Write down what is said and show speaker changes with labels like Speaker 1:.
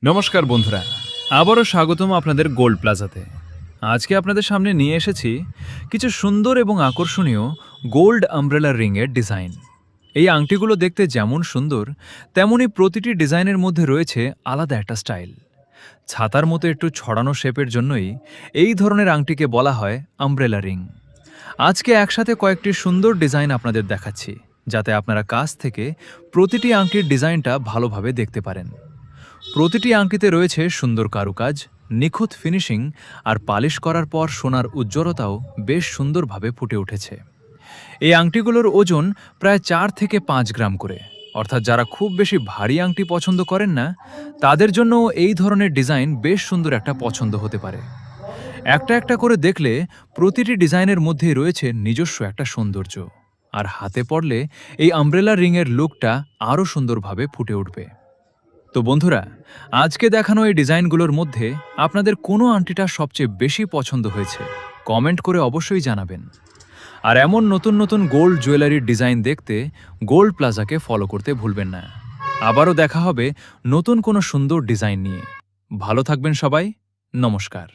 Speaker 1: নমস্কার বন্ধুরা, আবারও স্বাগতম আপনাদের গোল্ড প্লাজাতে। আজকে আপনাদের সামনে নিয়ে এসেছি কিছু সুন্দর এবং আকর্ষণীয় গোল্ড আমব্রেলা রিংয়ের ডিজাইন। এই আংটিগুলো দেখতে যেমন সুন্দর, তেমনি প্রতিটি ডিজাইনের মধ্যে রয়েছে আলাদা একটা স্টাইল। ছাতার মতো একটু ছড়ানো শেপের জন্যই এই ধরনের আংটিকে বলা হয় আমব্রেলা রিং। আজকে একসাথে কয়েকটি সুন্দর ডিজাইন আপনাদের দেখাচ্ছি, যাতে আপনারা কাছ থেকে প্রতিটি আংটির ডিজাইনটা ভালোভাবে দেখতে পারেন। প্রতিটি আংটিতে রয়েছে সুন্দর কারুকাজ, নিখুঁত ফিনিশিং আর পালিশ করার পর সোনার উজ্জ্বলতাও বেশ সুন্দরভাবে ফুটে উঠেছে। এই আংটিগুলোর ওজন প্রায় 4 থেকে 5 গ্রাম করে, অর্থাৎ যারা খুব বেশি ভারী আংটি পছন্দ করেন না, তাদের জন্য এই ধরনের ডিজাইন বেশ সুন্দর একটা পছন্দ হতে পারে। একটা একটা করে দেখলে প্রতিটি ডিজাইনের মধ্যেই রয়েছে নিজস্ব একটা সৌন্দর্য, আর হাতে পড়লে এই আমব্রেলা রিংয়ের লুকটা আরও সুন্দরভাবে ফুটে উঠবে। তো বন্ধুরা, আজকে দেখানো এই ডিজাইনগুলোর মধ্যে আপনাদের কোনো আংটিটা সবচেয়ে বেশি পছন্দ হয়েছে কমেন্ট করে অবশ্যই জানাবেন। আর এমন নতুন নতুন গোল্ড জুয়েলারির ডিজাইন দেখতে গোল্ড প্লাজাকে ফলো করতে ভুলবেন না। আবারও দেখা হবে নতুন কোনো সুন্দর ডিজাইন নিয়ে। ভালো থাকবেন সবাই। নমস্কার।